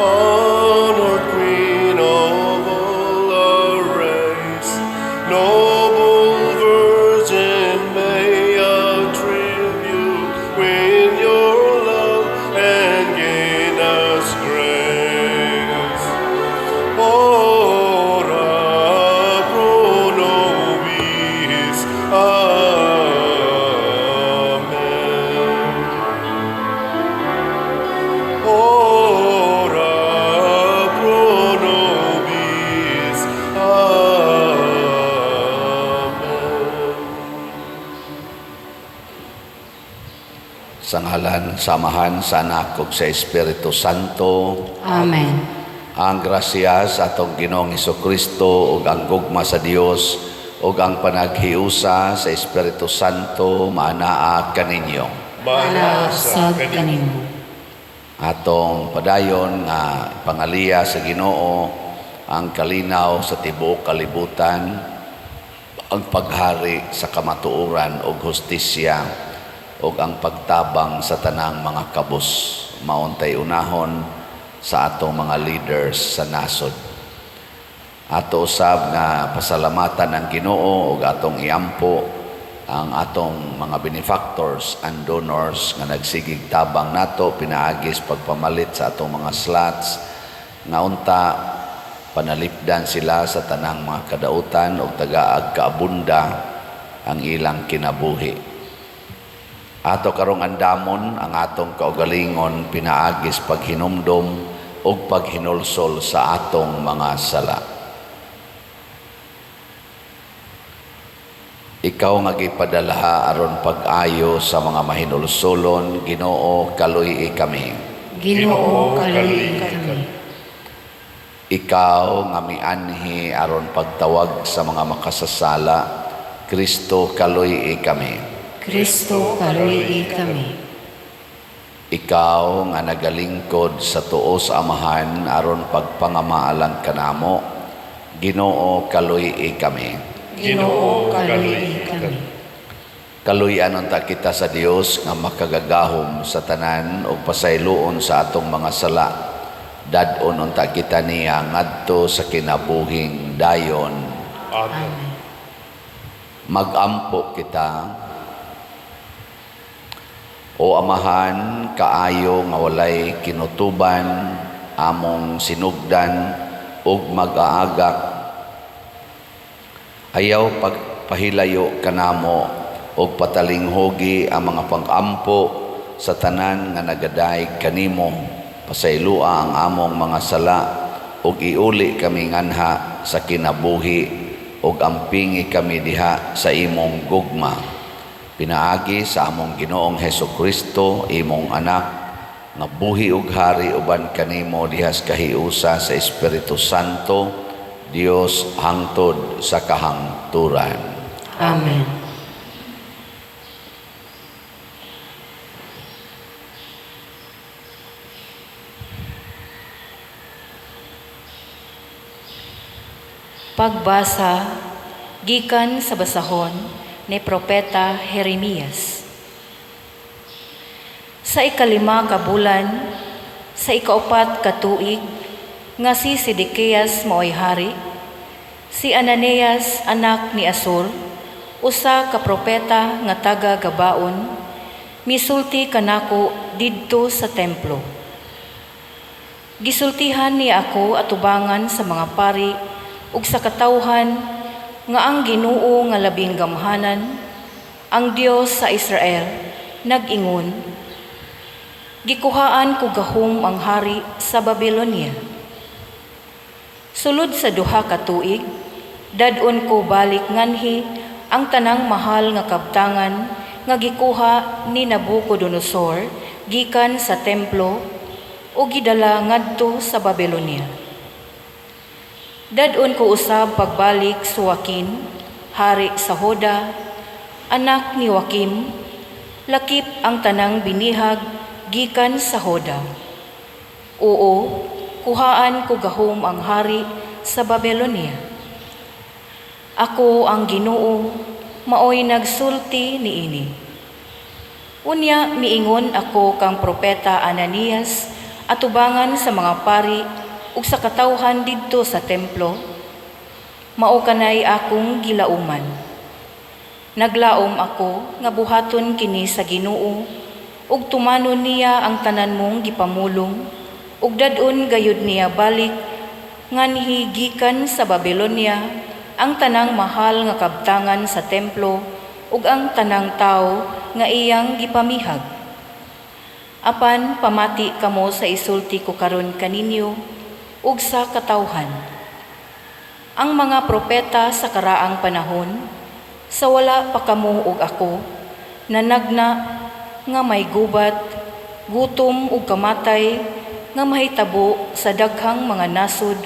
honored Queen of all our race, noble Virgin, may our tribute win your love and gain us grace. Ora pro nobis. Amen. Ora pro nobis. Amen. Sa ngalan, samahan sa anak ug sa Espiritu Santo. Amen. Ang grasya sa atong Ginoong Hesukristo ug ang gugma sa Dios ug ang panaghiusa sa Espiritu Santo maanaa kaninyo. Malasad kanimo. Atong padayon nga pangaliya sa Ginoo ang kalinaw sa tibuok kalibutan, ang paghari sa kamatuoran ug hustisya ug ang pagtabang sa tanang mga kabus. Mauntay unahon sa atong mga leaders sa nasod. Ato usab nga pasalamatan ang Ginoo ug atong iampo ang atong mga benefactors and donors nga nagsigig tabang nato pinaagis pagpamalit sa atong mga slots nga unta panalipdan sila sa tanang mga kadautan ug tagaag kaabunda ang ilang kinabuhi. Ato karong andamon ang atong kaugalingon pinaagis paghinumdom ug paghinulsol sa atong mga sala. Ikaw nga gipadala aron pag-ayo sa mga mahinulsolon, Ginoo, kaluy kami. Ginoo, kaluy kami. Ikaw nga mianhi aron pagtawag sa mga makasasala, Kristo, kaluy kami. Kristo, kaluy kami. Ikaw nga nagalingkod sa tuo sa Amahan aron pagpangamaalang kanamo, Ginoo, kaluy kami. Ginoo, kaluy kami. Kaluyan unta kita sa Dios nga makagagahom sa tanan ug pasayloon sa atong mga sala. Dadon unta kita niya ngadto sa kinabuhing dayon. Amen. Magampo kita. O Amahan, kaayo nga walay kinutuban, among sinugdan, ug mag-aagak. Ayaw pagpahilayo kanamo, ug patalinghogi ang mga pang-ampo sa tanan nga nagaday kanimo. Pasaylua ang among mga sala, ug iuli kami nganha sa kinabuhi, ug ampingi kami diha sa imong gugma. Pinaagi sa among Ginoong Hesukristo, imong anak, nga buhi ug hari uban kanimo dihas kahiusa sa Espiritu Santo, Dios hangtod sa kahangturan. Amen. Pagbasa gikan sa basahon ni Propeta Jeremias. Sa ikalima ka bulan, sa ikaupat ka tuig, nga si Sedekias maoy hari, si Ananias anak ni Asur, usa ka propeta nga taga Gabaon, misulti kanako didto sa templo. Gisultihan niya ako atubangan sa mga pari ug sa katawhan nga ang Ginoo nga labing gamhanan, ang Dios sa Israel, nag-ingon, gikuhaan ko gahom ang hari sa Babylonia. Sulod sa duha ka tuig, dadon ko balik nganhi ang tanang mahal nga kabtangan nga gikuha ni Nabucodonosor gikan sa templo o gidala ngadto sa Babylonia. Dadon ko usab pagbalik sa Joaquin, hari sa Hoda, anak ni Joaquim, lakip ang tanang binihag gikan sa Hoda. Oo, kuhaan ko gahom ang hari sa Babylonia. Ako ang Ginoo, maoy nagsulti niini. Unya miingon ako kang propeta Ananias atubangan sa mga pari ug sa katawhan didto sa templo, mao kanay akong gilauman. Naglaom ako nga buhaton kini sa Ginoo ug tumanon niya ang tanan mong gipamulong ug dadon gayud niya balik nga nihigikan sa Babylonia ang tanang mahal nga kabtangan sa templo ug ang tanang tawo nga iyang gipamihag. Apan pamati kamo sa isulti ko karon kaninyo ug sa katawhan. Ang mga propeta sa karaang panahon, sa wala pa kamo ug ako, nanagna nga may gubat, gutom ug kamatay, nga mahitabo sa daghang mga nasod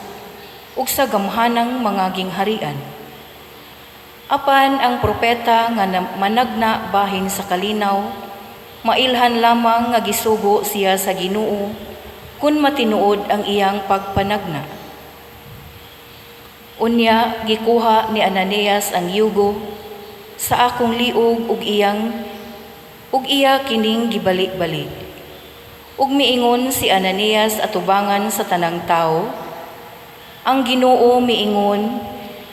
ug sa gamhanang mga gingharian. Apan ang propeta nga managna bahin sa kalinaw, mailhan lamang nga gisugo siya sa Ginoo kun matinuod ang iyang pagpanagna. Unya gikuha ni Ananias ang yugo sa akong liog ug iya kining gibalik-balik. Ug miingon si Ananias atubangan sa tanang tawo, ang Ginoo miingon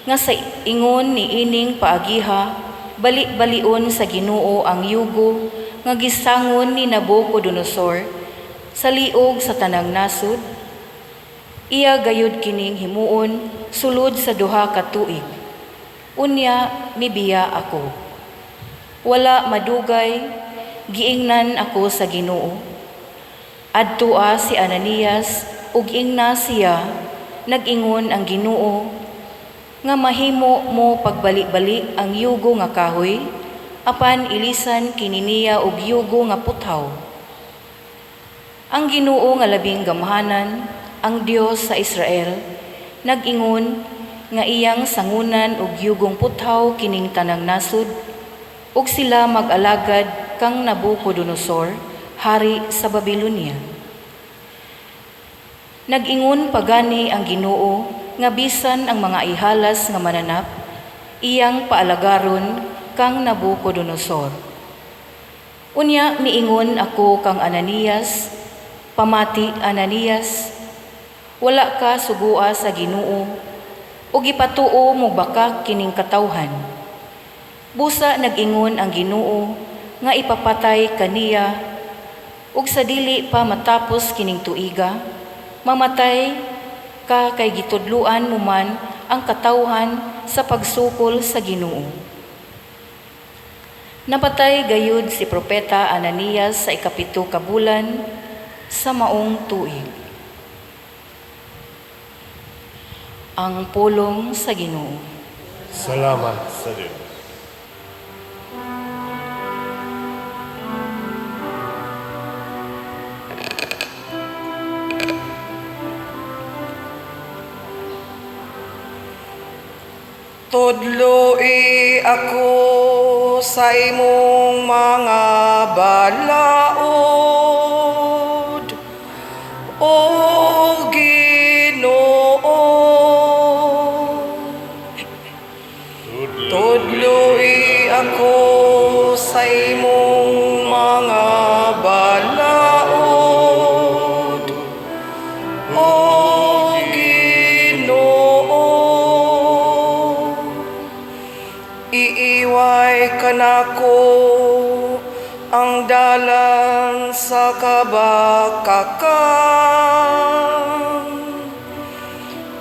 nga sa ingon ni ining paagiha balik-balion sa Ginoo ang yugo nga gisangon ni Nabucodonosor sa liog sa tanang nasud. Iya gayud kining himuon sulod sa duha ka tuig. Unya mibiya ako. Wala madugay, giingnan ako sa Ginoo. Adtua si Ananias ug ingna siya, nag-ingon ang Ginoo nga mahimo mo pagbalik-balik ang yugo nga kahoy apan ilisan kini niya og yugo nga puthaw. Ang Ginoo nga labing gamhanan, ang Dios sa Israel, nag-ingon nga iyang sangunan og yugong puthaw kining tanang nasud ug sila mag-alagad kang Nabucodonosor, hari sa Babylonia. Nag-ingon pagani ang Ginoo nga bisan ang mga ihalas nga mananap, iyang paalagaron kang Nabucodonosor. Unya miingon ako kang Ananias, pamati Ananias, wala ka sugua sa Ginoo, ug ipatuo mo baka kining katawhan. Busa nag-ingon ang Ginoo nga ipapatay kaniya, ug sa dili pa matapos kining tuiga, mamatay ka kay gitudluan mo man ang katawhan sa pagsukol sa Ginoo. Napatay gayud si Propeta Ananias sa ikapito ka bulan sa maong tuig. Ang pulong sa Ginoo. Salamat sa Diyos. Tudloi ako sa imong mga balaod, O Ginoo. Tudloi ako sa imong mga balaod, O Ginoo. Iiway kanako ang dalan sa kabakakan,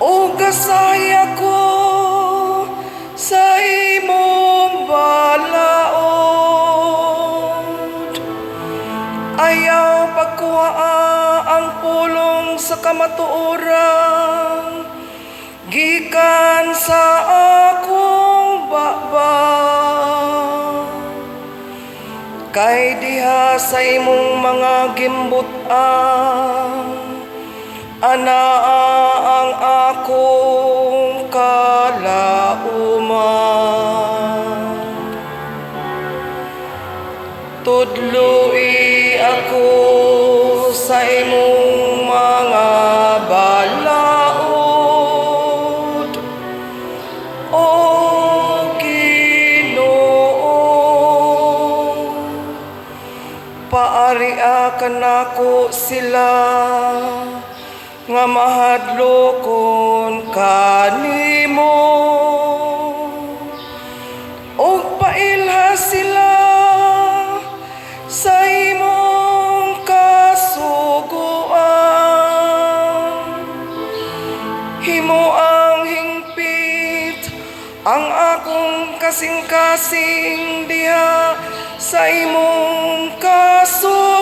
o gasaya ko sa imong balaod. Ayaw pagkuhaa ang pulong sa kamatuoran, gikan sa akong baba. Kay diha sa imong mga gimbutan, anaa ang akong kalauman. Tudloi ako sa imong mga balaod, O Ginoo. Paaria ka kanako sila nga mahadlokon kanimo ug pailha sila sa imong kasuguan. Himo ang hingpit ang akong kasing-kasing diha sa imong kasuguan.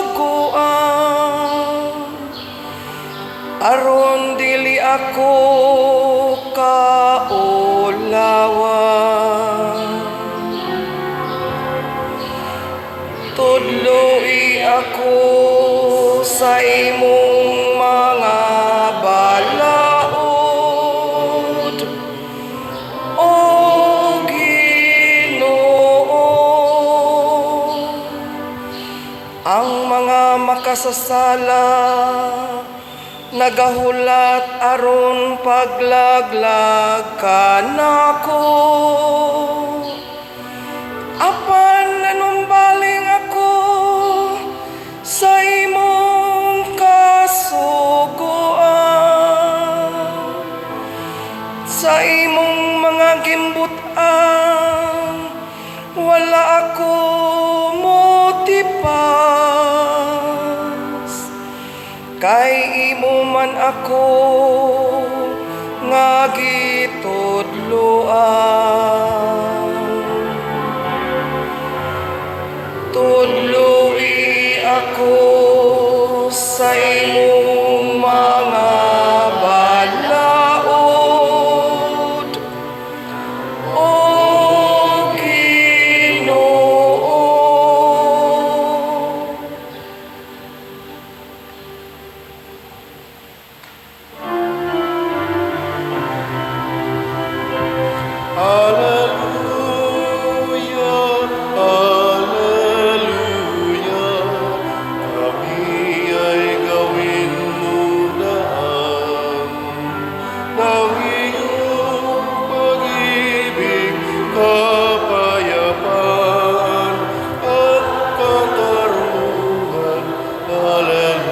Aron dili ako kaulawan. Tudloi ako sa imong mga balaod, O Ginoo. Ang mga makasasala nagahulat aron paglaglag kanako. Apan nanumbaling ako sa imong kasuguan. Sa imong mga gimbutan wala ako motipas. Kay imo man ako nga gitudloan. Tudloi ako sa imong mga balaod, O Ginoo. Hallelujah, hallelujah. Kami ay gawin mo daan ng iyong pag-ibig, kapayapaan at katarungan. Hallelujah.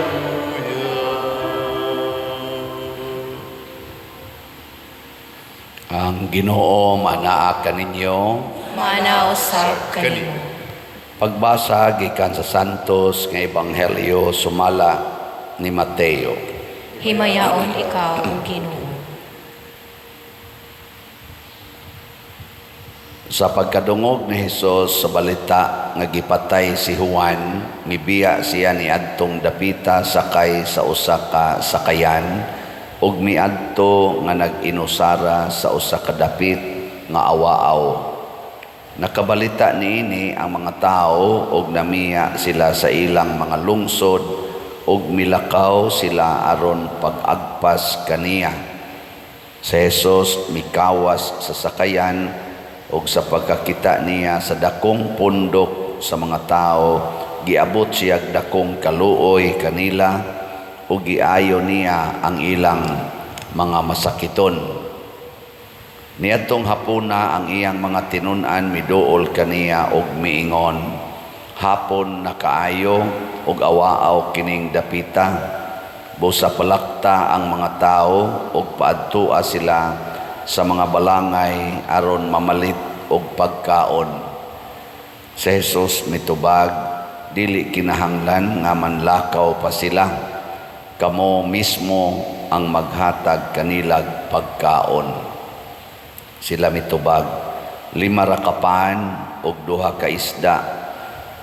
Ang Ginoo manaa kaninyo. Manausap kanimo. Pagbasa gikan sa Santos nga Ebanghelyo sumala ni Mateo. Himayaon ikaw, O Ginoo. Sa pagkadungog ni Hesus sa balita nga gipatay si Juan, mibiya siya ni adtong dapita sakay sa usa ka sakayan ug miadto nga nag-inusara sa usa ka dapit nga awaaw. Nakabalita niini ang mga tao ug namiya sila sa ilang mga lungsod ug milakaw sila aron pag-agpas kaniya. Si Jesus mikawas sa sakayan ug sa pagkakita niya sa dakong pundok sa mga tao, giabot siya dakong kaluoy kanila ug giayo niya ang ilang mga masakiton. Niadtong hapuna ang iyang mga tinun-an miduol kaniya og miingon, hapon na kaayo ug awaaw kining dapita. Busa palakta ang mga tao ug paadtua sila sa mga balangay aron mamalit og pagkaon. Si Jesus mitubag, dili kinahanglan nga manlakaw pa sila. Kamo mismo ang maghatag kanilag pagkaon. Sila mitubag, 5 ra ka pan ug 2 ka isda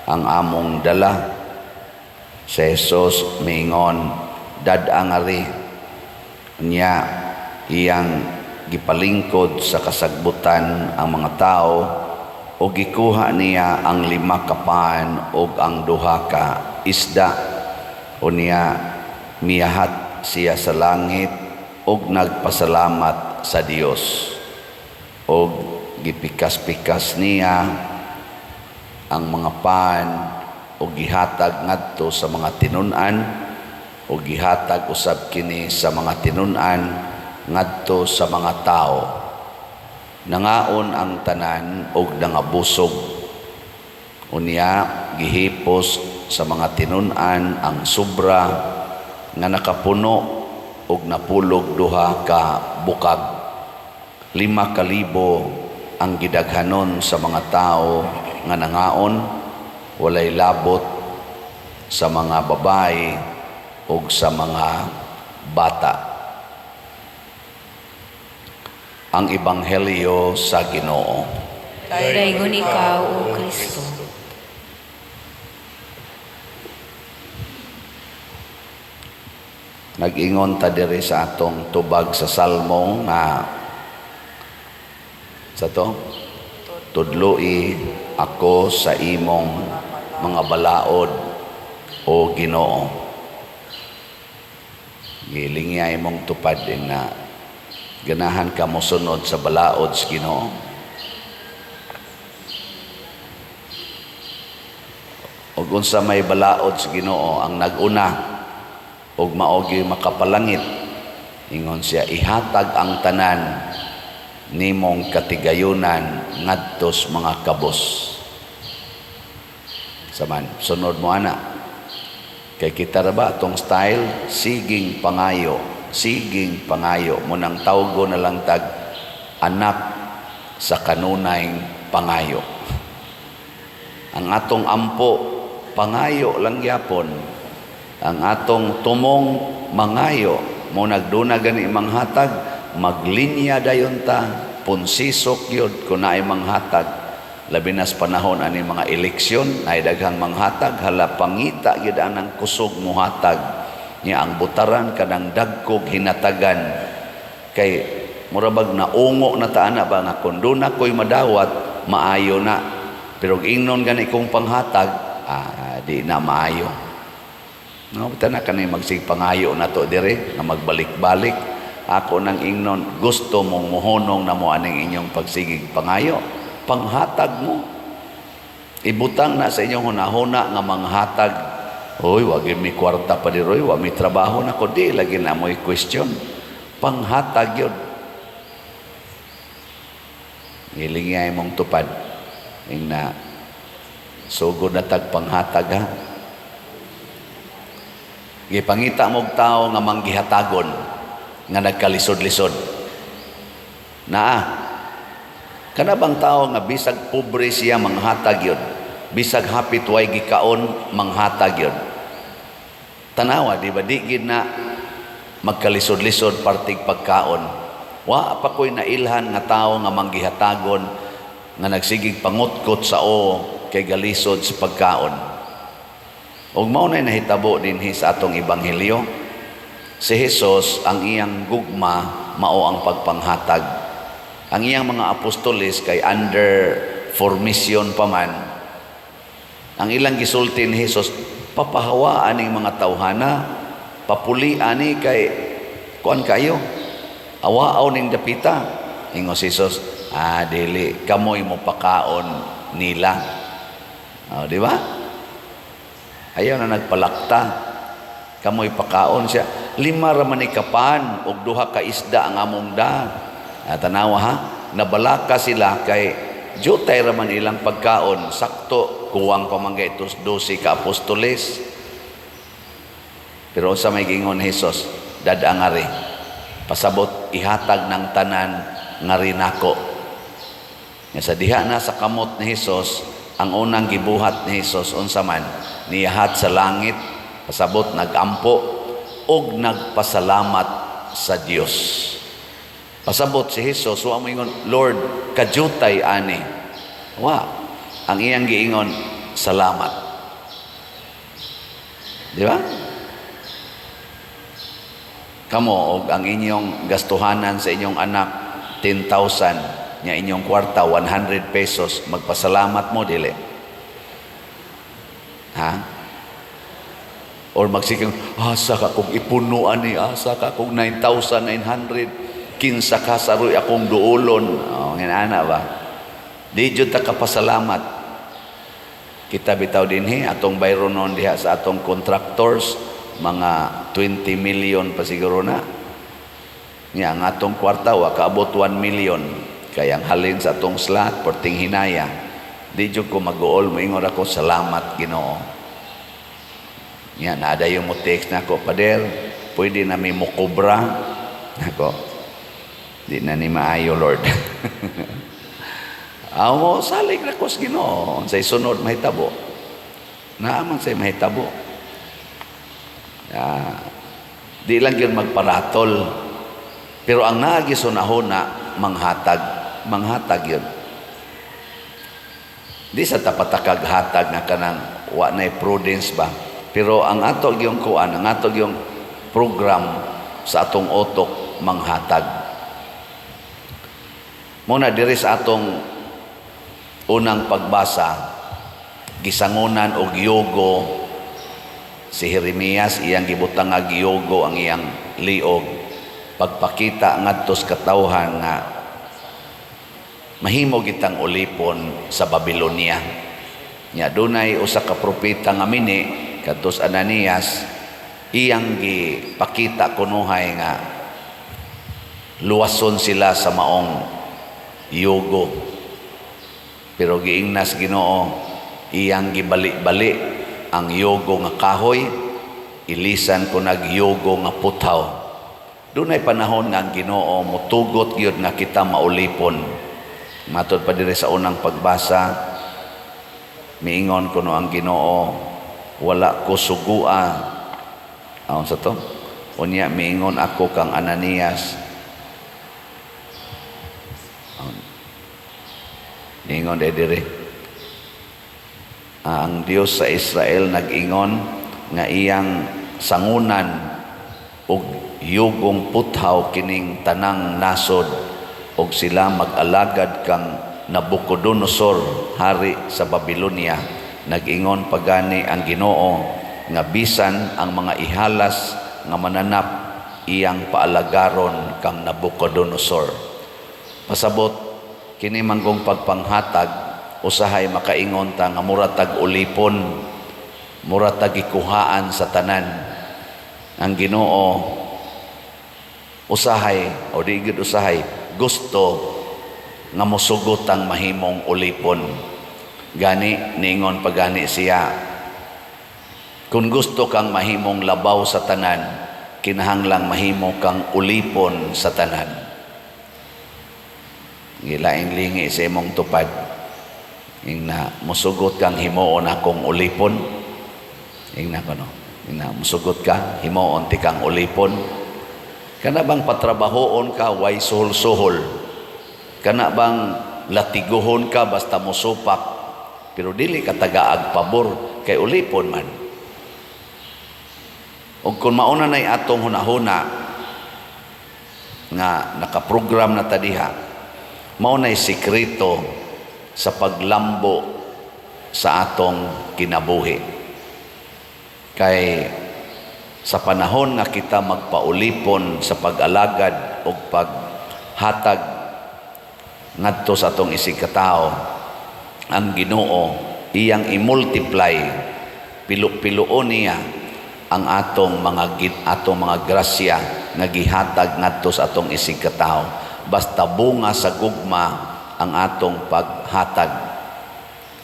ang among dala. Si Jesus miingon, dad-a nga ri. Nya iyang gipalingkod sa kasagbutan ang mga tao o gikuha niya ang 5 ka pan ug ang 2 ka isda. O niya miyahat siya sa langit ug nagpasalamat sa Dios. O gipikas-pikas niya ang mga pan o gihatag ngadto sa mga tinun-an o gihatag usab kini sa mga tinun-an ngadto sa mga tao. Nangaon ang tanan og nangabusog. Unya gihipos sa mga tinun-an ang sobra nga nakapuno og napulog duha ka bukag. 5,000 ang gidaghanon sa mga tao nga nangaon, walay labot sa mga babae ug sa mga bata. Ang Ebanghelyo sa Ginoo. Daygon ikaw, O Kristo. Nag-ingon ta diri sa atong tubag sa Salmo nga sa to, tudloi ako sa imong mga balaod, O Ginoo. Gilingya imong tupad din na ganahan ka mo sunod sa balaod sa Ginoo. Ug unsa may balaod sa Ginoo ang naguna ug maogi makapalangit, ingon siya, ihatag ang tanan nimong katigayunan ngadtos mga kabos. Saman sunod mo ana, kay kita ra ba atong style siging pangayo mo nang tawgo na lang tag anak sa kanunayng pangayo. Ang atong ampo pangayo lang gyapon, ang atong tumong mangayo mo nagduna gani manghatag, maglinya dayon ta, punsisok yun kung naay manghatag. Labi nas panahon ani mga eleksyon, naay daghang manghatag, hala pangita yun anang kusog muhatag. Niya ang butaran kanang dagkog hinatagan. Kay murabag na ungo na taana ba nga kung doon ako'y madawat, maayo na. Pero ingnon gani kong panghatag, di na maayo. No, na kanay magsig pangayo na to dire nga magbalik-balik. Ako nang ingnon gusto mong muhonong na mo aning inyong pagsigig pangayo, panghatag mo. Ibutang na sa inyong hunahuna nga manghatag. Oy, wag mi kwarta pa di roy, wag mi trabaho na ko di lagi na mo'y question. Panghatag yun. Ngilingay mong tupad. Ing na sugod na tag panghatag ha. Gipangita mong tao nga manggihatagon nga nagkalisod-lisod. Kana bang tao nga bisag pobre siya manghatag yun, bisag hapit way gikaon manghatag yun. Tanawa, di ba? Di gid na magkalisod-lisod partig pagkaon. Wa pa ko'y nailhan nga tao nga manggihatagon nga nagsigig pangutkot sa kay galisod sa pagkaon. Og mao nay nahitabo dinhi sa atong ebanghelyo. Si Jesus ang iyang gugma mao ang pagpanghatag. Ang iyang mga apostoles kay under formation pa man. Ang ilang gisulti ni Jesus, papahawaan ning mga tawhana, papulian ni kay kuan kayo. Awaaw ning dapita. Ingon si Jesus, dili kamoy mo pakaon nila. Di ba? Ayaw na nagpalakta. Kamoy pakaon siya. 5 ra man ikapan og 2 ka isda ang among da. Tanawa ha, nabalaka sila kay jutay ra man ilang pagkaon, sakto kuwang pa man kay 12 ka apostoles. Pero sa may gingon Jesus, dadangari, pasabot ihatag ng tanan nga rinako. Nga sa diha na sa kamot ni Jesus, ang unang gibuhat ni Jesus unsa man, niyahat sa langit, pasabot nagampo og nagpasalamat sa Dios. Pasabot si Jesus, wa mo ingon, Lord, kajutay ani. Wa, ang iyang giingon, salamat. Di ba? Kamo, og ang inyong gastuhanan sa inyong anak, 10,000, nya inyong kwarta, 100 pesos, magpasalamat mo, dili. Ha? Or magsiking, asa ka kung ipunuan ni, asa ka kung 9,900, kinsa ka saroy akong duolon. Nginana ba? Di jud ta kapasalamat. Kita bitaw dinhi atong bayronon diha sa atong contractors, mga 20 million pa siguro na. Nya ang atong kwarta wa kaabot 1 million. Kaya ang halin sa atong slot porting hinaya. Di jud ko mag-uol moingon ako salamat Ginoo. Yan, nada yung mo text na ako, Pader, pwede na may mukubra. Ako, di na ni maayo, Lord. Ako, salig na ko sa Ginoo. Sa sunod, mahitabo. Naaman sa'yo mahitabo. Di lang yun magparatol. Pero ang naagisunahon na manghatag yun. Di sa tapatakag hatag na kanang wa na prudence ba. Pero ang atog yung kuan, ang atog yung program sa atong otok manghatag. Muna diri sa atong unang pagbasa, gisangunan og yogo si Jeremias, iyang gibutang nga giyogo ang iyang liog, pagpakita ngadto sa katawhan nga mahimo gitang ulipon sa Babylonia. Nya dunay usa ka propeta nga mini kadtos Ananias, iyang gipakita kunuhay nga luwason sila sa maong yogo. Pero giingnas Ginoo, iyang gibali-bali ang yogo nga kahoy, ilisan ko nag-yogo nga putaw. Dunay panahon nga ang Ginoo mutugot gyud nga kita maulipon. Matod pa diri sa unang pagbasa, miingon ko no ang Ginoo, wala ko sugua. Aon sa to? Unya miingon ako kang Ananias. Miingon diri. Ang Dios sa Israel nag-ingon nga iyang sangunan og yugong puthaw kining tanang nasod og sila mag-alagad kang Nabucodonosor, hari sa Babylonia. Nag-ingon pagani ang Ginoo nga bisan ang mga ihalas nga mananap iyang paalagaron kang Nabucodonosor. Pasabot kini manggong pagpanghatag, usahay makaingon ta nga muratag ulipon, muratag ikuhaan sa tanan. Ang Ginoo usahay o digid usahay gusto nga mosugot ang mahimong ulipon. Gani ningon pagani siya, kung gusto kang mahimong labaw sa tanan, kinahanglang mahimo kang ulipon sa tanan. Gilaing lingi sa imong tupad ing na musugot kang himuon akong ulipon, ing na kono, ing na musugot ka himuon ti kang ulipon. Kana bang patrabahoon ka way suhol-suhol, kana bang latiguhon ka basta musupak pero dili ka tagaag pabor kay ulipon man. Og kung mauna nay atong hunahuna nga nakaprogram na tadiha, mao nay sikreto sa paglambo sa atong kinabuhi. Kay sa panahon nga kita magpaulipon sa pag-alagad o paghatag ngadto sa atong isigkatao, ang Ginoo iyang i-multiply, pilu-piluon niya ang atong mga grasya nga gihatag ngadto sa atong isigkatao. Basta bunga sa gugma ang atong paghatag.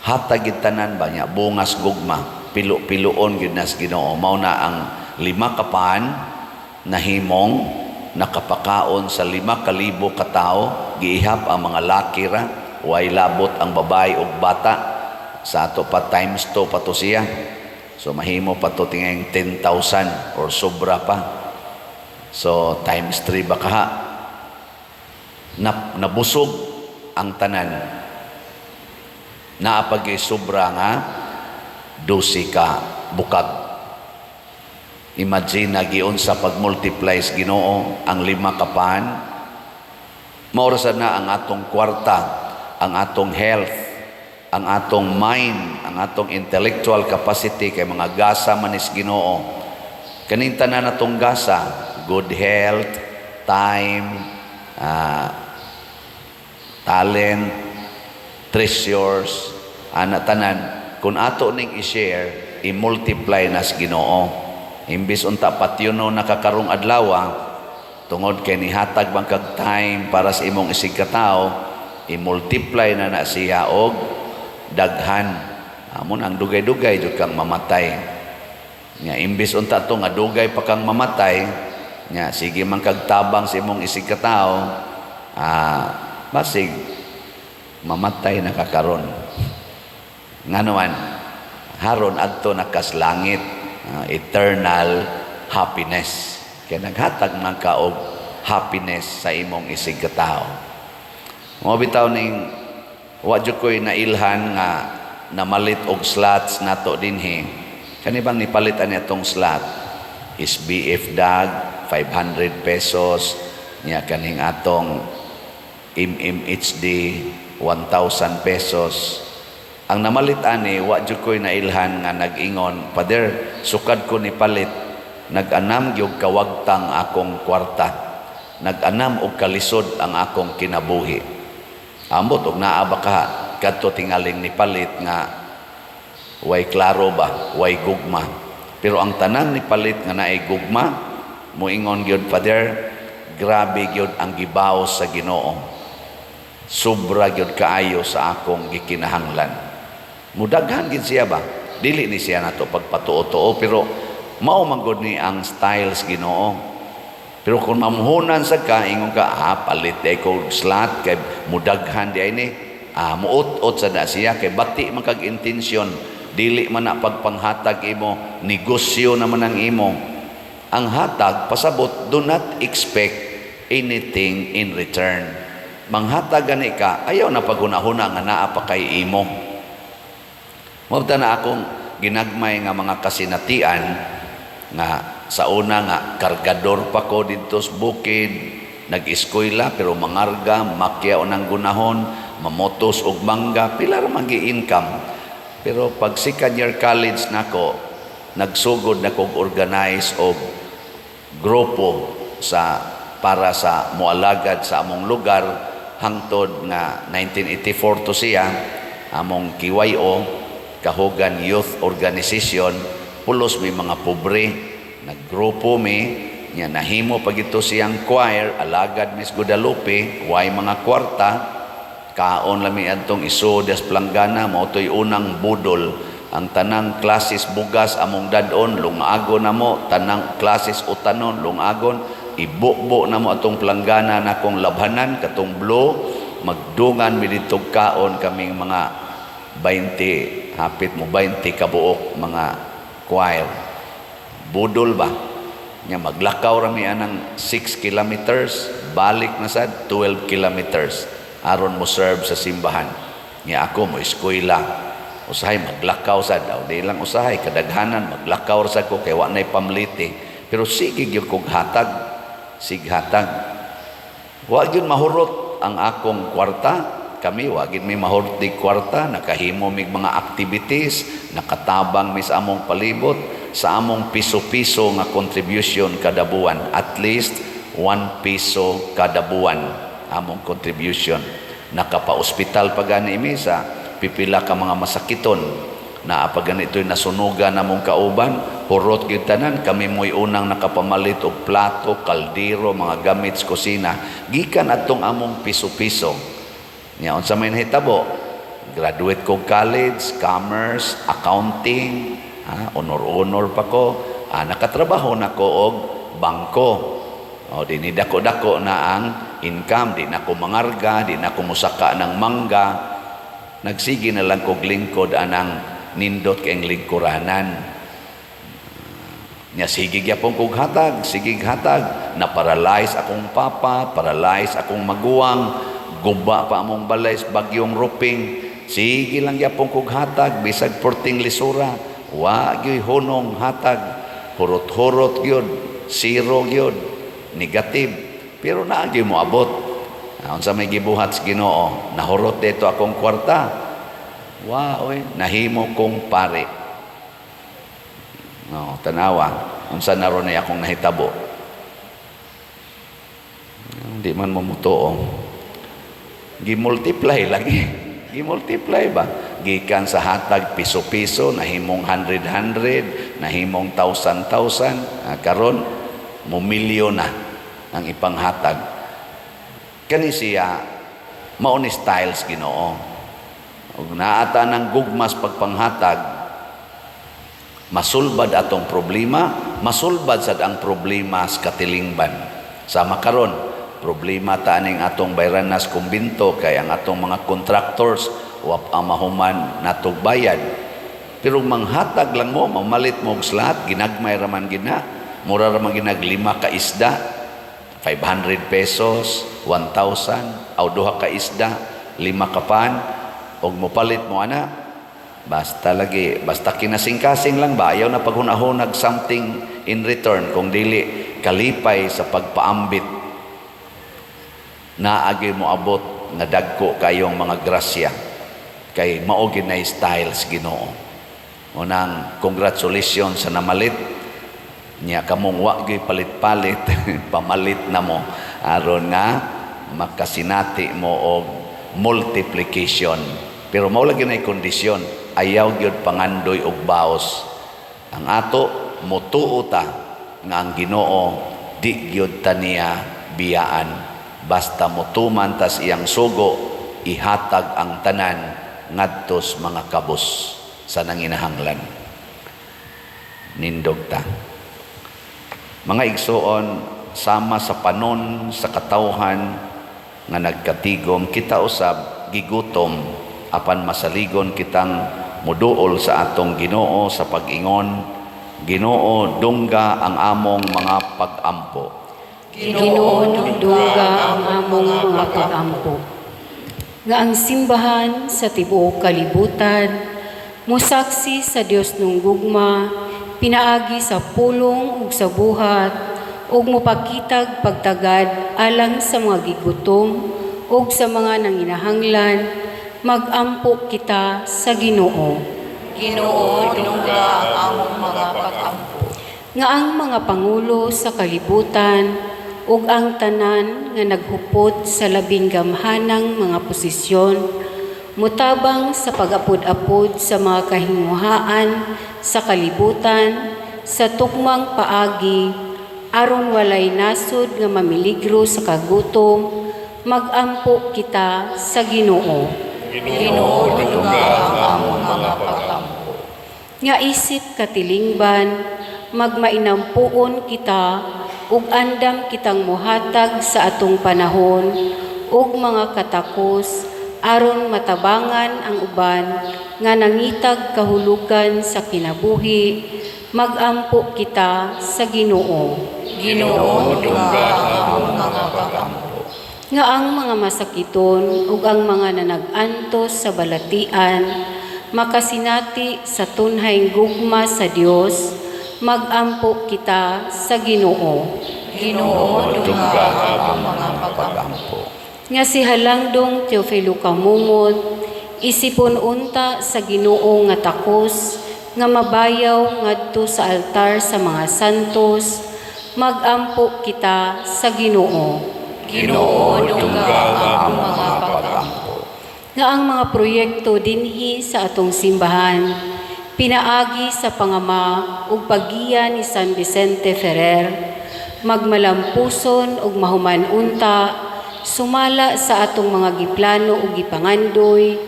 Hatag gitanan ba niya, bungas gugma, pilu-piluon gyud nas Ginoo. Mao na ang 5 kapaan na himong nakapakaon sa 5,000 katao, giihap ang mga laki ra, way labot ang babae ug bata. Sa ato pa times 2 pa to siya. So mahimo pa to tingay 10,000 or sobra pa. So times 3 ba kaha? Nabusog ang tanan. Naapagay sobra nga 12 ka bukag. Imagine na giun sa pag-multiply sa Ginoo ang 5 kapaan. Maurasan na ang atong kwarta, ang atong health, ang atong mind, ang atong intellectual capacity kay mga gasa manis Ginoo. Kaning tanan natong gasa, good health, time, talent, treasures, ana tanan, kung ato ning i-share, i-multiply nas Ginoo. Imbis unta patyuno nakakarong adlaw, tungod kay nihatag bang kag time para sa imong isigkatao, i-multiply na siya og daghan. Amon ang dugay-dugay jud kang mamatay. Nya imbis unta to nga dugay pa kang mamatay, nya sige man kag tabang sa imong isig ka tao, basig mamatay na kakaron. Nganuman haron adto nakaslangit, eternal happiness. Kaya naghatag man ka og happiness sa imong isig ka tao. Mo bitaw ning wa jud koy nailhan nga namalit og slots nato dinhi. Kani bang nipalit ani atong slot? SBF dag 500 pesos, nya kaning atong MMHD 1,000 pesos. Ang namalit ani wa jud koy nailhan nga nag-ingon, "Father, sukad ko ni palit, nag-anam gyud kawagtang akong kwarta. Nag-anam og kalisod ang akong kinabuhi." Ambot og naa ba ka kadto tingaling ni palit nga way klaro ba, way gugma. Pero ang tanan ni palit nga naay gugma, moingon gyud, "Father, grabe gyud ang gibaw sa Ginoo. Sobra gyud kaayo sa akong gikinahanglan." Mudaghan gid siya ba? Dili ni siya nato pagpatuo-tuo, pero mao man gud ni ang styles Ginoo. Pero kung mamuhunan sa ka, ingon ka, palit day ko slot, kay mudaghan di ay ni, muot-ot sa da siya, kay bati man kag intensyon, dili man na pagpanghatag imo, negosyo naman ang imo. Ang hatag, pasabot, do not expect anything in return. Manghatag gani ka, ayaw na paghunahuna nga naa pa kay imo. Mabta na akong ginagmay nga mga kasinatian nga sa una nga kargador pa ko dito sa bukid, nag-eskwela pero mangarga, makya o nang gunahon, mamotos og mangga, pila ra magi-income. Pero pag second year college nako, nagsugod na kog organize og grupo para sa mualagad sa among lugar hangtod nga 1984 to siya, among KYO, Kahugan Youth Organization, pulos may mga pobre, naggrupo mi, nya nahimo pag ito siyang choir, alagad Miss Guadalupe, way mga kwarta, kaon lami adtong isodas planggana, mao toy unang budol. Ang tanang klases bugas among dadon, lungagon na mo, tanang klases utanon, lungagon, ibubo na mo atong planggana na kong labhanan, katong blow, magdungan mi dito kaon kaming mga 20, hapit mo 20 kabuok mga choir. Budol ba? Nya maglakaw rami anang 6 kilometers, balik na sad 12 kilometers aron mo serve sa simbahan. Nya ako mo eskwela, usahay maglakaw sad daw, di lang usahay kadaghanan maglakaw sa ko kay wa nay pamliti. Pero sige gyud kog hatag, sighatag. Wa gyud mahurot ang akong kwarta. Kami wagid may mahurot di kwarta, nakahimo mig mga activities, nakatabang mis among palibot sa among piso-piso nga contribution kada buwan, at least 1 piso kada buwan among contribution. Nakapa-ospital pa gani imi sa pipila ka mga masakiton na pag ganito'y nasunugan namong kauban, hurot gyud tanan, kami mo'y unang nakapamalit og plato, kaldero, mga gamit sa kusina, gikan atong among piso-piso. Nya unsa may nahitabo, graduate ko college, commerce, accounting, honor-honor pa ko, nakatrabaho na ko og bangko. O dinhi dako-dako na ang income, di na ko mangarga, di na ko musaka ng mangga. Nagsige na lang kog lingkod anang nindot kay lingkuranan. Nya sige gyapon kog hatag, sige hatag, na paralyze akong papa, paralyze akong maguwang, guba pa among balay sa bagyong roping. Sige lang yapong kog hatag, bisag porting lisura, wa gyud hunong hatag, hurot-hurot gyud, zero gyud, negative, pero naa gyud mo abot. Unsa may gibuhat sa Ginoo, nahurot dito akong kwarta, wa oy nahimo kong pare. No, tanawa unsa naron ay akong nahitabo. Hindi man mamutuo. Gimultiply lagi. Gimultiply ba? Gikan sa hatag piso-piso, nahimong 100, nahimong 1,000. Karon mo milyon na ang ipanghatag. Kani siya mao ni styles Ginoo. Ug naata ng gugmas pagpanghatag, Masulbad atong problema, masulbad sad ang problema sa katilingban. Sama karon, problema ta ning atong bayranas kumbinto kay ang atong mga contractors wa pa mahuman natog bayad. Pero manghatag lang mo, mamalit mo og slot, ginagmay raman gina, mura raman ginag 5 ka isda, 500 pesos, 1,000, aw 2 ka isda, 5 ka pan, og mopalit mo ana. Basta kinasing-kasing lang ba, ayaw na paghunahunag something in return, kung dili kalipay sa pagpaambit na agi mo abot nga dagko kayong mga grasya kay mao ginay styles Ginoo. Unang congratulations sa namalit niya kamong wa gyud palit-palit pamalit na mo aron nga makasinati mo og multiplication. Pero mao lagi nay kondisyon, ayaw gyud pangandoy og baos. Ang ato motuo ta nga ang Ginoo di gyud ta niya biyaan. Basta motuman tas iyang sugo, ihatag ang tanan ngadtos mga kabus sa nanginahanglan. Nindog ta. Mga igsoon, sama sa panon sa katawhan nga nagkatigom, kita usab gigutom apan masaligon kitang muduol sa atong Ginoo sa pag-ingon, Ginoo dungga ang among mga pag-ampo. Ginoo dungga ang among mga pag-ampo. Nga ang simbahan sa tibuok kalibutan, musaksi sa Dios nung gugma, pinaagi sa pulong ug sa buhat, ug mupakitag pagtagad alang sa mga gigutom ug sa mga nanginahanglan, mag-ampo kita sa Ginoo. Ginoo, dungga ang among mga pag-ampo. Nga ang mga pangulo sa kalibutan ug ang tanan nga naghupot sa labing gamhanang mga posisyon, mutabang sa pag-apod-apod sa mga kahinguhaan sa kalibutan, sa tukmang paagi, aron walay nasod nga mamiligro sa kagutom, mag-ampo kita sa Ginoo. Ginoo, dungga ang among mga pag-ampo. Nga isip katilingban, magmainampuon kita, ug andam kitang muhatag sa atong panahon, ug mga katakos, aron matabangan ang uban, nga nangitag kahulugan sa kinabuhi, mag-ampo kita sa Ginoo. Ginoo, dungga ang among mga pag-ampo. Nga ang mga masakiton, ug ang mga nanag-antos sa balatian, makasinati sa tunhayng gugma sa Dios, mag-ampo kita sa Ginoo. Ginoo, dungga ang among mga pag-ampo. Nga si Halangdong Teofilo Kamumot, isipon unta sa Ginoo nga takos, nga mabayaw ngadto sa altar sa mga santos, mag-ampo kita sa Ginoo. Ginoo, dungga ang among mga pag-ampo. Nga ang mga proyekto dinhi sa atong simbahan, pinaagi sa pangama ug paggiya ni San Vicente Ferrer, magmalampuson ug mahuman unta, sumala sa atong mga giplano ug gipangandoy,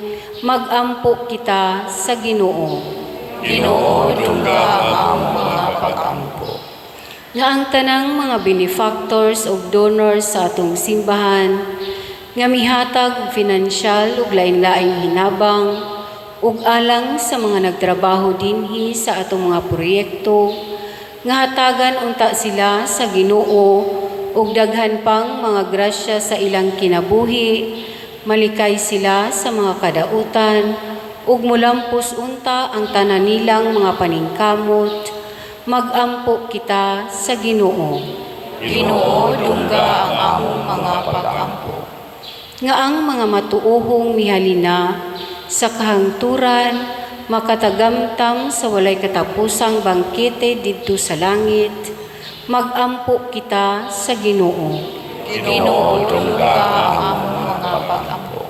mag-ampo kita sa Ginoo. Ginoo, dungga ang among mga pag-ampo. Nga ang tanang mga benefactors ug donors sa atong simbahan, nga mihatag og pinansyal ug lain-laing hinabang, ug alang sa mga nagtrabaho dinhi sa atong mga proyekto, nga hatagan unta sila sa Ginoo ug daghan pang mga grasya sa ilang kinabuhi, malikay sila sa mga kadautan, ug mulampos unta ang tanan nilang mga paningkamot, mag-ampo kita sa Ginoo. Ginoo, dungga ang among mga pag-ampo. Nga ang mga matuohong mihalina sa kahangturan, makatagamtam sa walay katapusang bangkete didto sa langit, mag-ampo kita sa Ginoo. Ginoo, dungga ang among mga pag-ampo.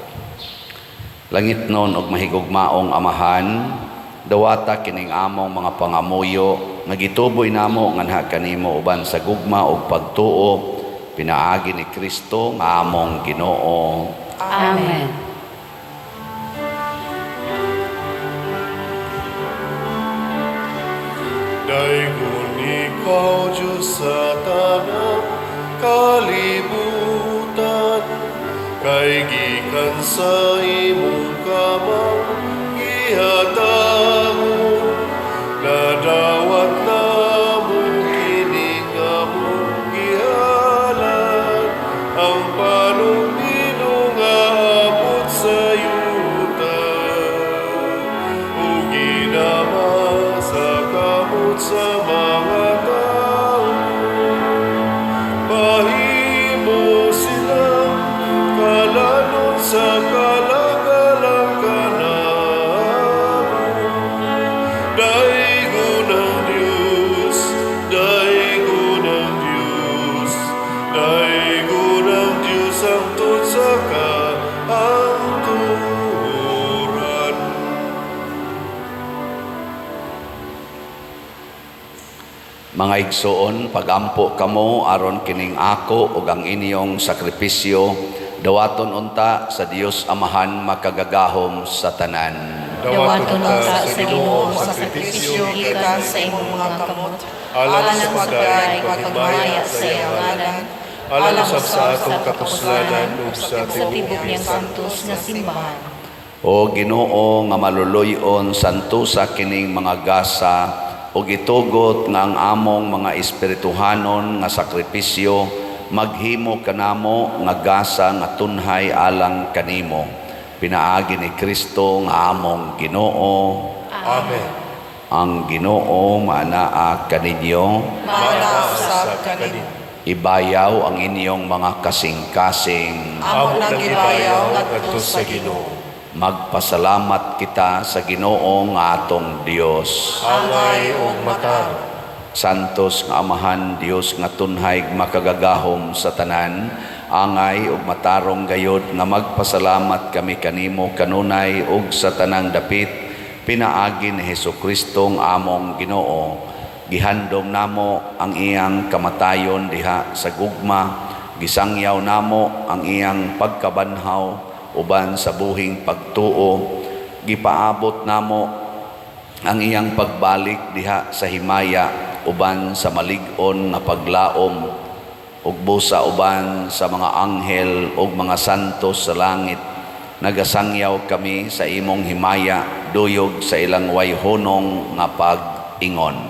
Langit nun og mahigugmaong Amahan, dawata kining among mga pangamuyo, nagituboy namo nganha kanimo uban sa gugma ug pagtuo, pinaagi ni Kristo nga among Ginoo. Amen. Daigon ikaw, Diyos sa tanang kalibutan, kay gikan sa imong kamang gihatangon, nadawat na mo kining among gihalan, ang panumilong abot sa yuta, ug ginama sa kamot sa mga tao, mahimo silang kalanon sa kalagalang kanamo. Daigon ang Diyos, daigon ang Diyos, daigon ang Diyos ang tun sa kaangturan. Mga igsoon, pagampo kamo aron kining ako ug ang inyong sakripisyo, dawaton unta sa Dios Amahan makagagahom sa tanan. Dawaton unta sa Ginoo sa sakripisyo gikan sa imong mga kamot, alang sa pagdaig pagmaya sa iyang ngalan, alang sa atong kapuslanan ug sa tibok niyang santos nga simbahan. O Ginoo nga maluluyon santusa kining mga gasa ug itugot nga ang among mga espirituhanon nga sakripisyo maghimo kanamo nga gasa nga tunhay alang kanimo. Pinaagi ni Kristo nga among Ginoo. Amen. Ang Ginoo manaa kaninyo. Manausap kanin. Ibayaw ang inyong mga kasing-kasing. Amo nang ibayaw ngadto sa Ginoo. Magpasalamat kita sa Ginoo nga atong Dios. Angay ug matar. Santos nga Amahan, Dios nga tunhay makagagahom sa tanan, angay ug matarong gayod nga magpasalamat kami kanimo kanunay ug sa tanang dapit pinaagi ni Hesukristo nga among Ginoo. Gihandom namo ang iyang kamatayon diha sa gugma, gisangyaw namo ang iyang pagkabanhaw uban sa buhing pagtuo, gipaabot namo ang iyang pagbalik diha sa himaya uban sa malig-on nga paglaom ug busa uban sa mga anghel ug mga santos sa langit. Nagasangyaw kami sa imong himaya duyog sa ilang wayhonong nga pag-ingon.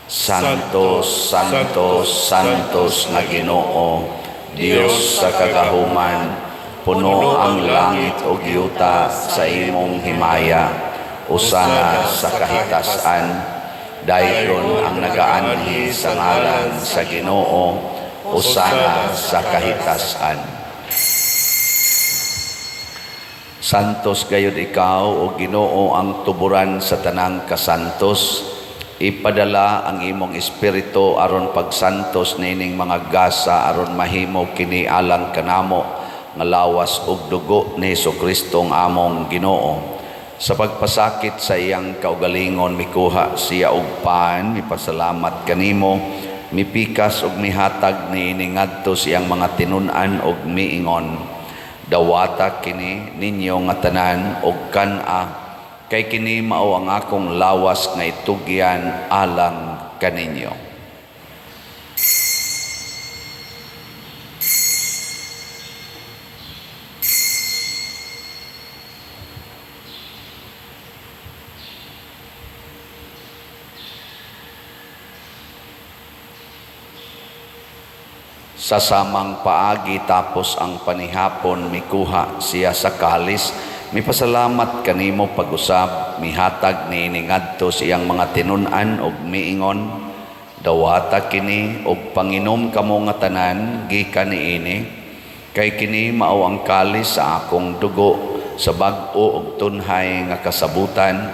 Santos, Santos, Santos nga Ginoo, Dios sa kagahuman, puno ang langit ug yuta sa imong himaya, usana sa kahitasan, dayton ang nagaanhi sa ngalan sa Ginoo, usana sa kahitasan. Santos gayud ikaw o Ginoo ang tuburan sa tanang kasantos, ipadala ang imong espiritu aron pagsantos nining mga gasa aron mahimo kini alang kanamo nga lawas ug dugo ni Hesukristo ang among Ginoo. Sa pagpasakit sa iyang kaugalingon mikuha siya og paan, mipasalamat kanimo, mipikas ug mihatag niini ngadto siyang mga tinun-an ug miingon. Dawata kini ninyo nga tanan og kan-a, kay kini mao ang akong lawas nga itugyan alang kaninyo. Sa samang paagi tapos ang panihapon mikuha siya sa kalis, mipasalamat kanimo pag-usab, mihatag niini ngadto siyang mga tinun-an ug miingon. Dawata kini og panginom kamo nga tanan gikan niini, kay kini mao ang kalis sa akong dugo sa bag-o ug tunhay nga kasabutan,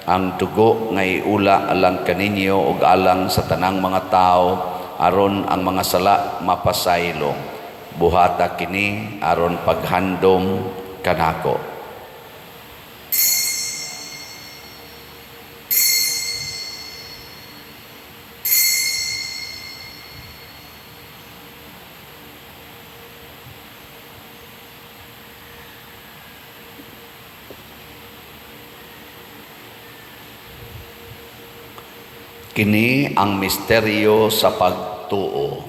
ang dugo nga iula alang kaninyo ug alang sa tanang mga tao aron ang mga sala mapasaylo. Buhata kini aron paghandom kanako. Kini ang misteryo sa pagtuo.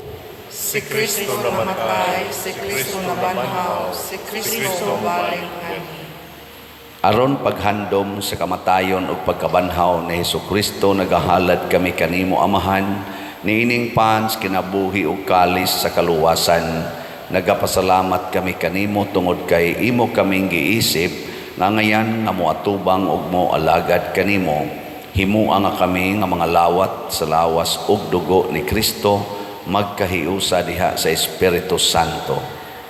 Si Kristo namatay, si Kristo nabanhaw, si Kristo balik ngani. Aron paghandom sa kamatayon ug pagkabanhaw ni Hesukristo nagahalad kami kanimo Amahan, niining pans kinabuhi ug kalis sa kaluwasan. Nagapasalamat kami kanimo tungod kay imo kaming giisip nga ngayan nga moatubang ug moalagad kanimo. Himuang nga kami nga mga lawat sa lawas ug dugo ni Kristo magkahiusa diha sa Espiritu Santo.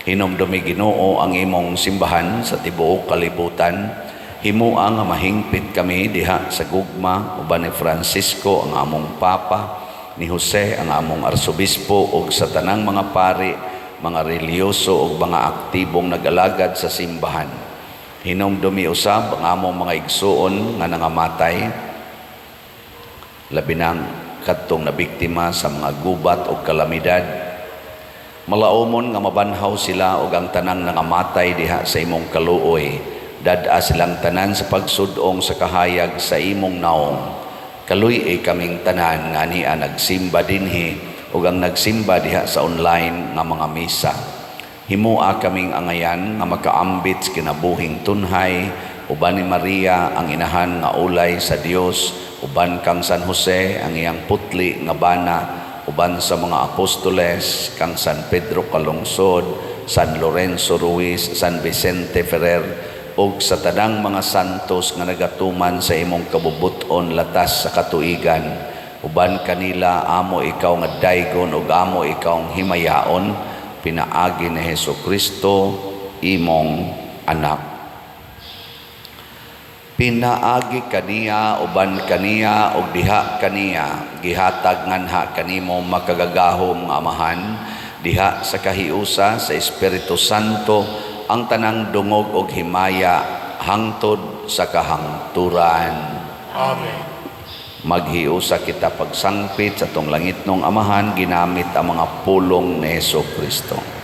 Hinumdumi Ginoo ang imong simbahan sa tibuok kalibutan. Himuang nga mahingpit kami diha sa gugma uban ni Francisco ang among Papa, ni Jose ang among Arsobispo ug sa tanang mga pari, mga reliyoso ug mga aktibong nag-alagad sa simbahan. Hinumdumi usab ang among mga igsuon nga nangamatay, labi nang kadtong nabiktima sa mga gubat o kalamidad. Malaumon nga mabanhaw sila ug ang tanang nangamatay diha sa imong kaluoy. Dad-a silang tanan sa pagsudong sa kahayag sa imong naong. Kaluy kaming tanan nga niya nagsimba dinhi ug ang nagsimba diha sa online nga mga misa. Himua kaming angayan nga makaambit sa kinabuhing tunhay, uban ni Maria ang inahan nga ulay sa Dios, uban kang San Jose ang iyang putli nga bana, uban sa mga apostoles kang San Pedro Calungsod, San Lorenzo Ruiz, San Vicente Ferrer, ug sa tanang mga santos nga nagatuman sa imong kabubuton latas sa katuigan. Uban kanila amo ikaw nga daygon ug amo ikaw ang himayaon, pinaagi ni Hesukristo imong anak. Pinaagi kaniya uban kaniya ug diha kaniya gihatag nganha kanimo makagagahom nga Amahan, diha sa kahiusa sa Espiritu Santo ang tanang dungog ug himaya hangtod sa kahangturan. Amen. Maghiusa kita pagsangpit sa tong langitnong Amahan ginamit ang mga pulong ni Hesukristo.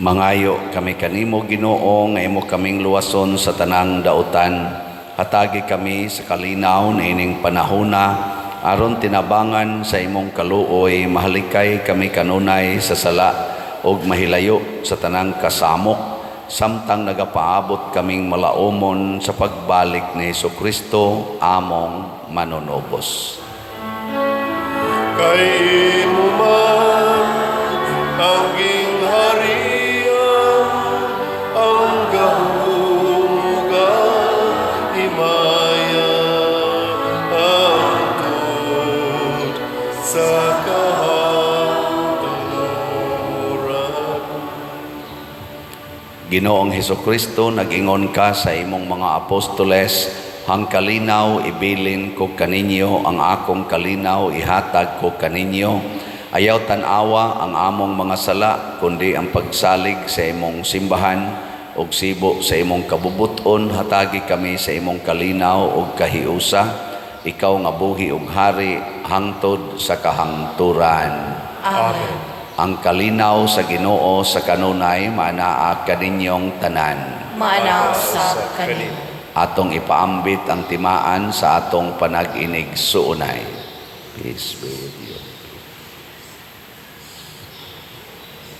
Mangayo kami kanimo Ginoo nga imo kaming luwason sa tanang dautan. Hatagi kami sa kalinaw niining panahona aron tinabangan sa imong kaluoy, mahalikay kami kanunay sa sala ug mahilayo sa tanang kasamok, samtang nagapaabot kaming malaumon sa pagbalik ni Hesukristo among manunubos. Kay imo man ang gingharian, ang gahumugan, himayan, hangtod sa kahangturan. Ginoong Hesukristo, nag-ingon ka sa imong mga apostoles, ang kalinaw ibilin ko kaninyo, ang akong kalinaw ihatag ko kaninyo. Ayaw tanawa ang among mga sala, kundi ang pagsalig sa imong simbahan ug sibo sa imong kabubuton. Hatagi kami sa imong kalinaw ug kahiusa, ikaw nga buhi ug hari hangtod sa kahangturan. Amen. Ang kalinaw sa Ginoo sa kanunay maanaa kaninyong tanan. Maanaw sa kanin. Atong ipaambit ang timaan sa atong panag-inig suunay. Peace be with you.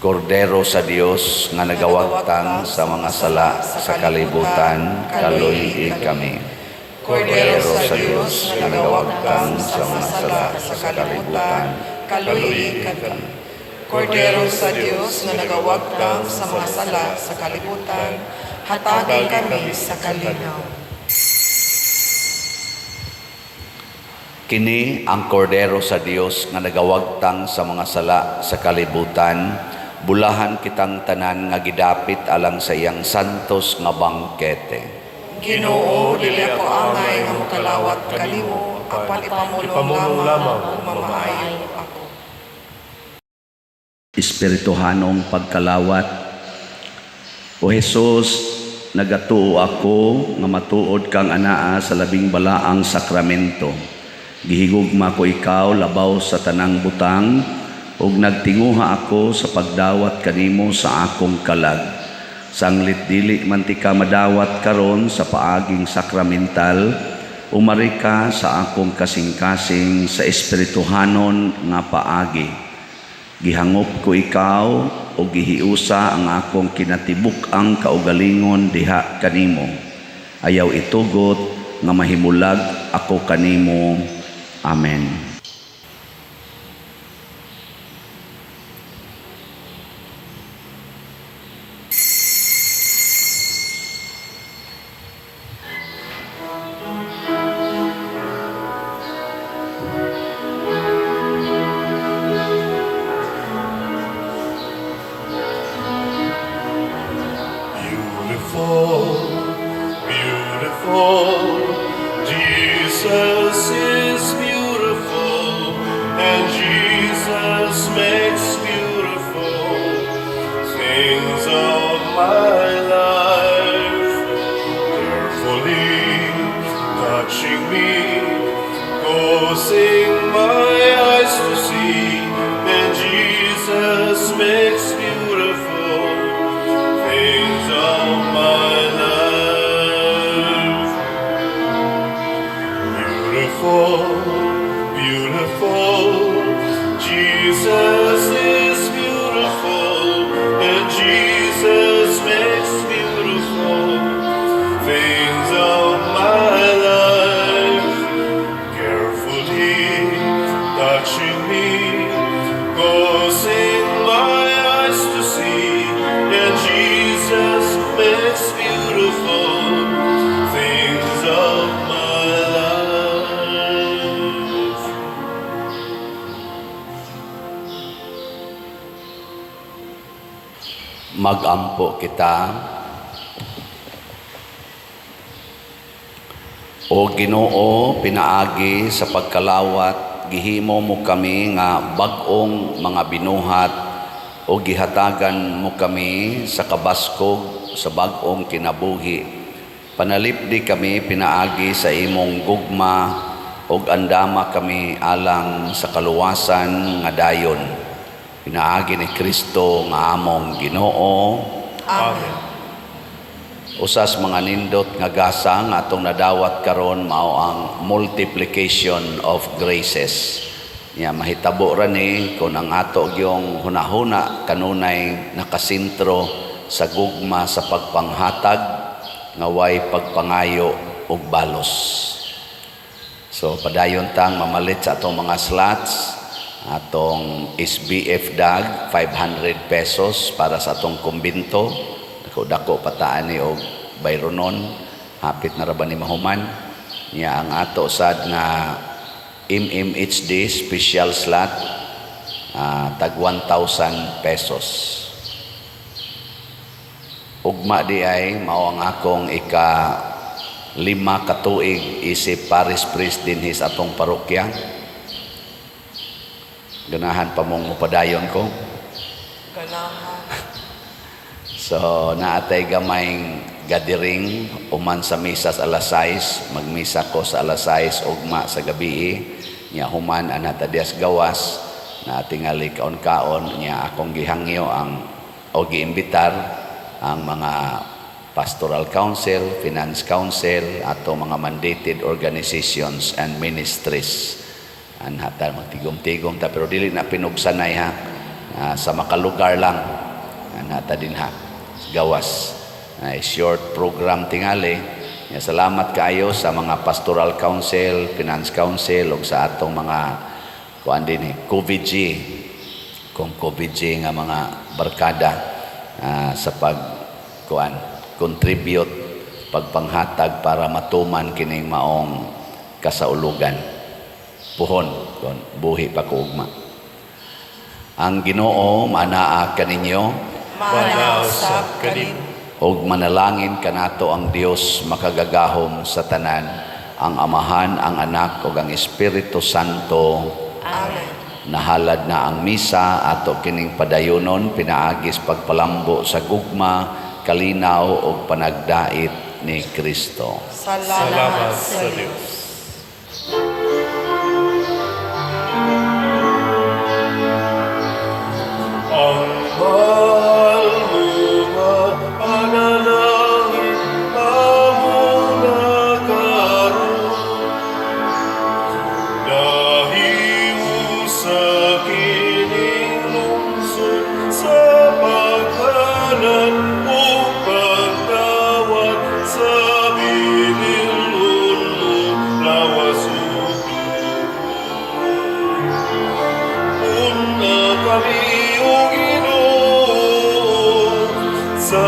Kordero sa Dios nga nagawagtang sa mga sala sa kalibutan, kaluhiig kami. Kordero sa Diyos na nagawagtang sa mga sala sa kalibutan, kaluhiig kami. Kordero sa Diyos na nagawagtang sa mga sala sa kalibutan, hatagin kami sa kalinaw. Kini ang kordero sa Dios nga nagawagtang sa mga sala sa kalibutan. Bulahan kitang tanan nga gidapit alang sa iyang santos nga bangkete. Ginoo, dili ako angay nga mokalawat kanimo, apan ipamulong lamang kung mamaayo ako. Espirituhanong pagkalawat. O Jesus, nagatuo ako nga matuod kang anaa sa labing balaang sakramento. Gihigugma ko ikaw labaw sa tanang butang, ug nagtinguha ako sa pagdawat kanimo sa akong kalag. Sanglit dili man ti ka madawat karon sa paaging sakramental, umari ka sa akong kasing-kasing sa espirituhanon nga paagi. Gihangop ko ikaw o gihiusa ang akong kinatibuk ang kaugalingon diha kanimo. Ayaw itugot nga mahimulag ako kanimo. Amen. Beautiful, Jesus is beautiful, and Jesus makes beautiful things of my life. Carefully touching me, causing my eyes to see, and Jesus makes beautiful things of my life. Beautiful, beautiful, Jesus is beautiful, and Jesus makes beautiful things of my life. Carefully touching me, causing my eyes to see, and Jesus makes beautiful things of my life. Magampo kita. O Ginoo, pinaagi sa pagkalawat, gihimo mo kami nga bag-ong mga binuhat o gihatagan mo kami sa kabaskog sa bag-ong kinabuhi. Panalipdi kami pinaagi sa imong gugma o andama kami alang sa kaluwasan nga dayon. Pinaagi ni Kristo nga among Ginoo. Amen. Usas mga nindot nga gasa nga atong nadawat karon mao ang multiplication of graces. Mahitabo ra ni kung ang ato gyung hunahuna kanunay nakasintro sa gugma sa pagpanghatag nga way pagpangayo ug balos. So padayon tang mamalit sa atong mga slots, atong SBF DAG 500 pesos para sa atong kumbinto. Dako pataan ni og bayronon, hapit na ra ba ni mahuman. Ang ato sad nga MMHD special slot, tag 1,000 pesos. Ugma di ay mao ang akong ika-5 katuig isip Paris Priest dinhi sa atong parokya. Ganahan pa mong mupadayon ko. Ganahan. So, naatay gamayng gathering, uman sa misa sa alas 6, magmisa ko sa alas 6, ugma sa gabi, niya human anata dias gawas, na tingali kaon-kaon, niya akong gihangyo o giimbitar ang mga pastoral council, finance council, ato mga mandated organizations and ministries. Anhata magtigom-tigom ta, pero dili na pinugsanay ha, sa makalugar lang, anhata din ha, gawas. Short program tingali. Salamat kaayo sa mga pastoral council, finance council, o sa atong mga kuan din COVID-G, kung COVID-G nga mga barkada sa contribute, pagpanghatag para matuman kining maong kasaulugan. Puhon, buhi pa kuugma. Ang Ginoo manaa kaninyo, Manausap kanin. og manalangin kanato ang Dios makagagahom sa tanan, ang Amahan, ang Anak, ug ang Espiritu Santo. Amen. Nahalad na ang misa, ato kining padayonon, pinaagis pagpalambo sa gugma, kalinaw ug panagdait ni Kristo. Salamat sa Diyos. Ang mahal mo nga panalangin amo nakaroon. Dahiw sa kining lungsod sa paghanan o pagtawag sa binilunlo lawas una kami o Ginoo sa